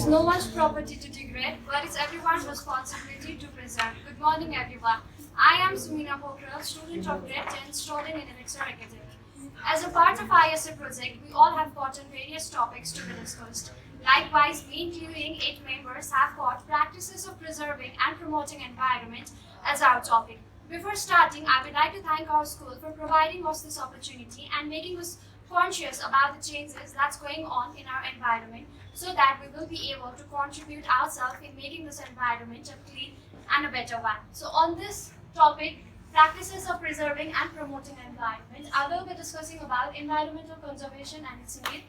is no one's property to degrade, but it's everyone's responsibility to preserve. Good morning, everyone. I am Sumina Pokral, student of grade 10, student in Elixir Academy. As a part of ISA project, we all have gotten various topics to be discussed. Likewise, we, including 8 members, have got practices of preserving and promoting environment as our topic. Before starting, I would like to thank our school for providing us this opportunity and making us conscious about the changes that's going on in our environment so that we will be able to contribute ourselves in making this environment a clean and a better one. So on this topic, practices of preserving and promoting environment, I will be discussing about environmental conservation and its need.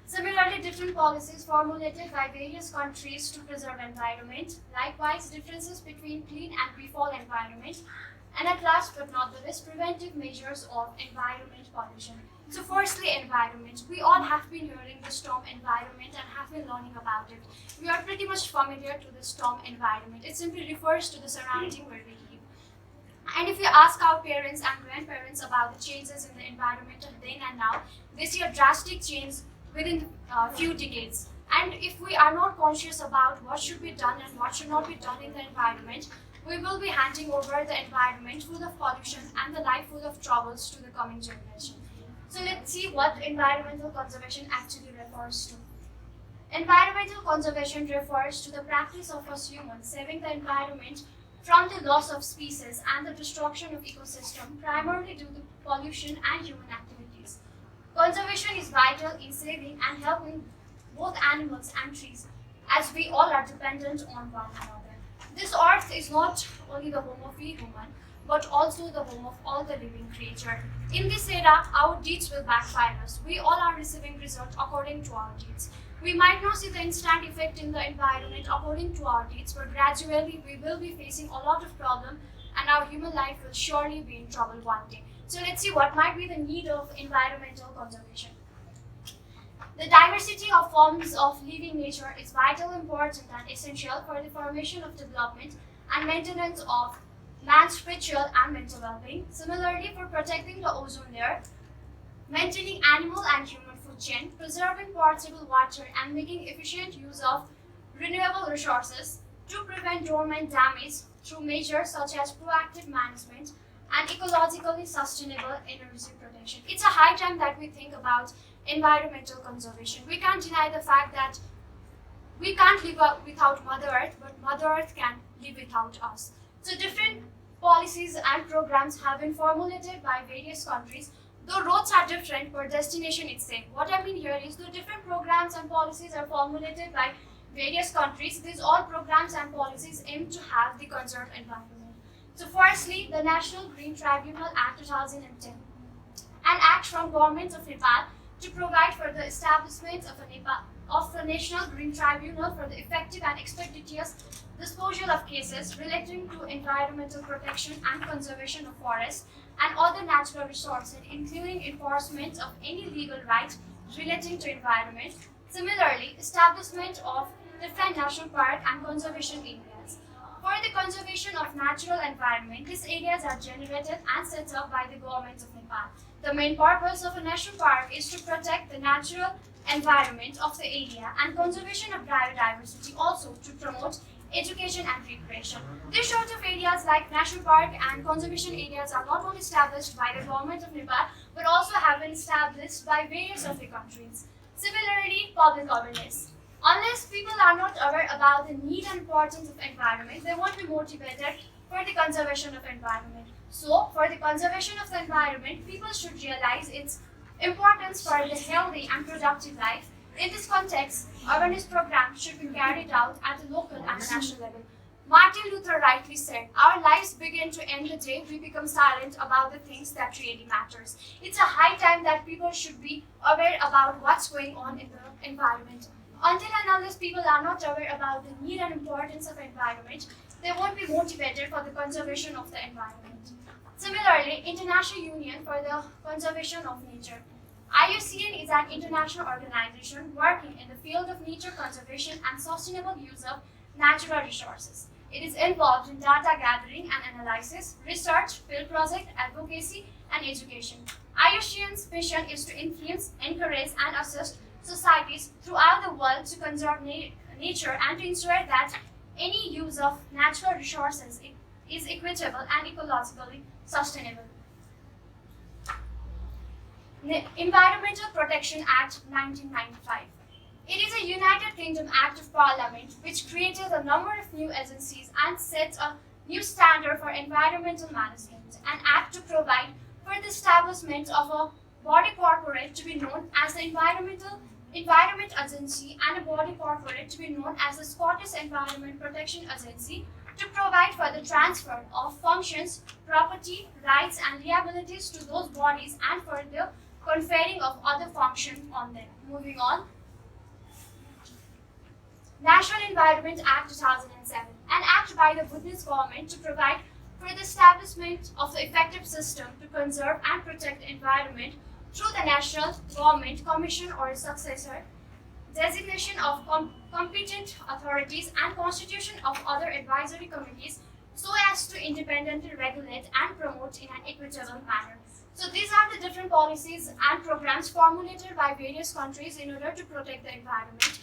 Similarly, different policies formulated by various countries to preserve environment. Likewise, differences between clean and pre-fall environment. And at last but not the least, preventive measures of environment pollution. So firstly, environment. We all have been hearing this term environment and have been learning about it. We are pretty much familiar to this term environment. It simply refers to the surrounding where we live. And if you ask our parents and grandparents about the changes in the environment then and now, they see a drastic change within a few decades. And if we are not conscious about what should be done and what should not be done in the environment, we will be handing over the environment full of pollution and the life full of troubles to the coming generation. So let's see what environmental conservation actually refers to. Environmental conservation refers to the practice of us humans saving the environment from the loss of species and the destruction of ecosystem, primarily due to pollution and human activities. Conservation is vital in saving and helping both animals and trees, as we all are dependent on one another. This earth is not only the home of we human, but also the home of all the living creature. In this era, our deeds will backfire us. We all are receiving results according to our deeds. We might not see the instant effect in the environment according to our deeds, but gradually we will be facing a lot of problems and our human life will surely be in trouble one day. So let's see what might be the need of environmental conservation. The diversity of forms of living nature is vital, important, and essential for the formation of development and maintenance of man's spiritual and mental well-being. Similarly, for protecting the ozone layer, maintaining animal and human food chain, preserving potable water, and making efficient use of renewable resources to prevent dormant damage through measures such as proactive management and ecologically sustainable energy protection. It's a high time that we think about environmental conservation. We can't deny the fact that we can't live without Mother Earth, but Mother Earth can live without us. So different policies and programs have been formulated by various countries. Though roads are different, per destination it's same. What I mean here is the different programs and policies are formulated by various countries. These all programs and policies aim to have the conserved environment. So firstly, the National Green Tribunal Act 2010, an act from Government of Nepal to provide for the establishment of the National Green Tribunal for the effective and expeditious disposal of cases relating to environmental protection and conservation of forests and other natural resources, including enforcement of any legal rights relating to environment. Similarly, establishment of different national park and conservation areas. For the conservation of natural environment, these areas are generated and set up by the government of Nepal. The main purpose of a national park is to protect the natural environment of the area and conservation of biodiversity, also to promote education and recreation. These sort of areas like national park and conservation areas are not only established by the government of Nepal, but also have been established by various of the countries. Similarly, public awareness. Unless people are not aware about the need and importance of environment, they won't be motivated for the conservation of environment. So, for the conservation of the environment, people should realize its importance for the healthy and productive life. In this context, awareness programs should be carried out at the local and national level. Martin Luther rightly said, our lives begin to end the day we become silent about the things that really matters. It's a high time that people should be aware about what's going on in the environment. Until and unless people are not aware about the need and importance of environment, they won't be motivated for the conservation of the environment. Similarly, International Union for the Conservation of Nature. IUCN is an international organization working in the field of nature conservation and sustainable use of natural resources. It is involved in data gathering and analysis, research, field project, advocacy, and education. IUCN's mission is to influence, encourage, and assist societies throughout the world to conserve nature and to ensure that any use of natural resources is equitable and ecologically sustainable. Environmental Protection Act 1995. It is a United Kingdom Act of Parliament which created a number of new agencies and set a new standard for environmental management. An act to provide for the establishment of a body corporate to be known as the Environment Agency and a body corporate to be known as the Scottish Environment Protection Agency to provide for the transfer of functions, property, rights and liabilities to those bodies and for the conferring of other functions on them. Moving on. National Environment Act 2007, an act by the Buddhist government to provide for the establishment of the effective system to conserve and protect the environment through the National Government Commission or successor, designation of competent authorities and constitution of other advisory committees so as to independently regulate and promote in an equitable manner. So these are the different policies and programs formulated by various countries in order to protect the environment.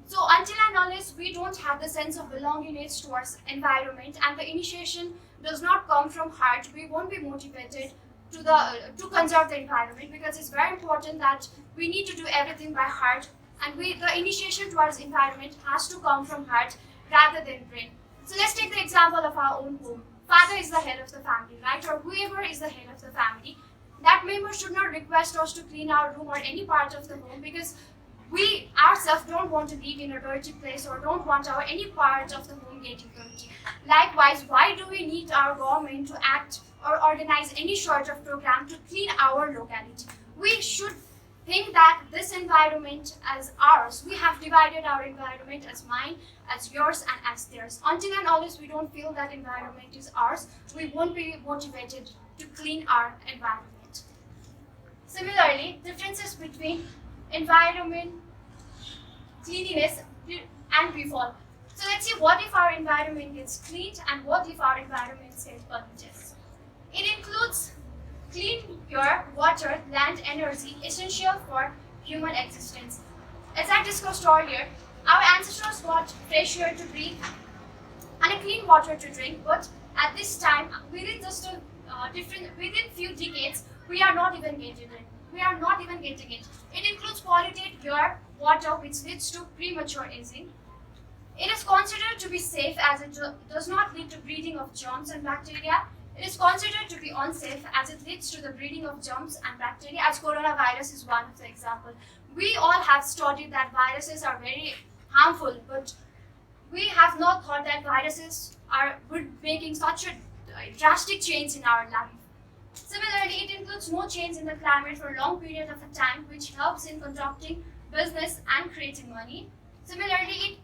So until and unless we don't have the sense of belongingness towards environment and the initiation does not come from heart, we won't be motivated to conserve the environment, because it's very important that we need to do everything by heart, and the initiation towards environment has to come from heart rather than brain. So let's take the example of our own home. Father is the head of the family, right? Or whoever is the head of the family. That member should not request us to clean our room or any part of the home, because we ourselves don't want to live in a dirty place or don't want any part of the home getting dirty. Likewise, why do we need our government to act or organize any sort of program to clean our locality? We should think that this environment as ours. We have divided our environment as mine, as yours, and as theirs. Until and unless we don't feel that environment is ours, we won't be motivated to clean our environment. Similarly, differences between environment, cleanliness, and reform. So let's see, what if our environment gets cleaned and what if our environment gets polluted? It includes clean, pure water, land, energy, essential for human existence. As I discussed earlier, our ancestors got fresh air to breathe and a clean water to drink, but at this time, within few decades, we are not even getting it. It includes polluted air, water, which leads to premature aging. It is considered to be safe as it does not lead to breeding of germs and bacteria. It is considered to be unsafe as it leads to the breeding of germs and bacteria, as coronavirus is one of the examples. We all have studied that viruses are very harmful, but we have not thought that viruses would making such a drastic change in our life. Similarly, it includes no change in the climate for a long period of time, which helps in conducting business and creating money. Similarly,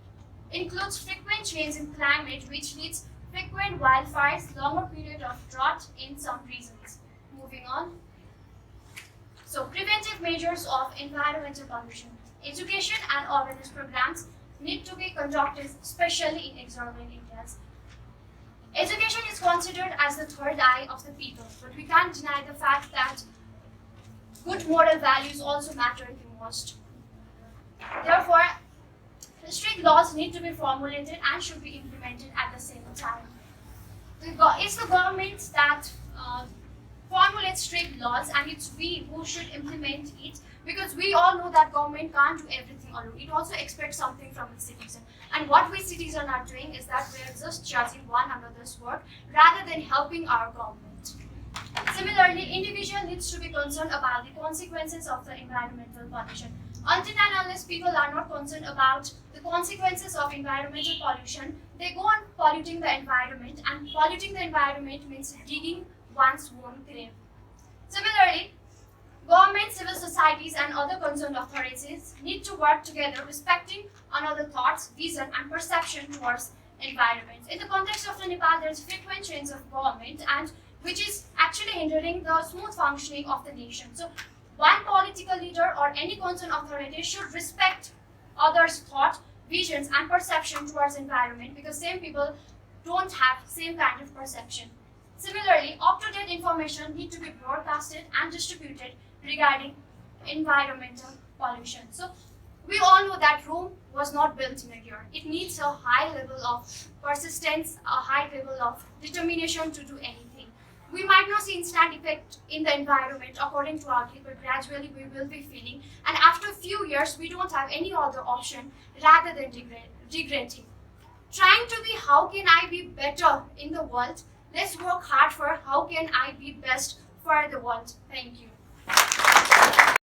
it includes frequent change in climate, which leads frequent wildfires, longer period of drought in some regions. Moving on. So, preventive measures of environmental pollution. Education and awareness programs need to be conducted, especially in exurban areas. Education is considered as the third eye of the people, but we can't deny the fact that good moral values also matter the most. Therefore, strict laws need to be formulated and should be implemented at the same time. It's the government that formulates strict laws, and it's we who should implement it, because we all know that government can't do everything alone. It also expects something from its citizen. And what we citizens are doing is that we are just judging one another's work rather than helping our government. Similarly, individual needs to be concerned about the consequences of the environmental pollution. Until and unless people are not concerned about the consequences of environmental pollution, they go on polluting the environment, and polluting the environment means digging one's own grave. Similarly, government, civil societies, and other concerned authorities need to work together, respecting another thoughts, vision, and perception towards environment. In the context of the Nepal, there is frequent change of government, and which is actually hindering the smooth functioning of the nation. So, one political leader or any concerned authority should respect others' thought, visions, and perception towards environment, because same people don't have same kind of perception. Similarly, up-to-date information need to be broadcasted and distributed regarding environmental pollution. So, we all know that Rome was not built in a year. It needs a high level of persistence, a high level of determination to do anything. We might not see instant effect in the environment according to our but gradually we will be feeling. And after a few years, we don't have any other option rather than regretting. Trying to be how can I be better in the world? Let's work hard for how can I be best for the world. Thank you.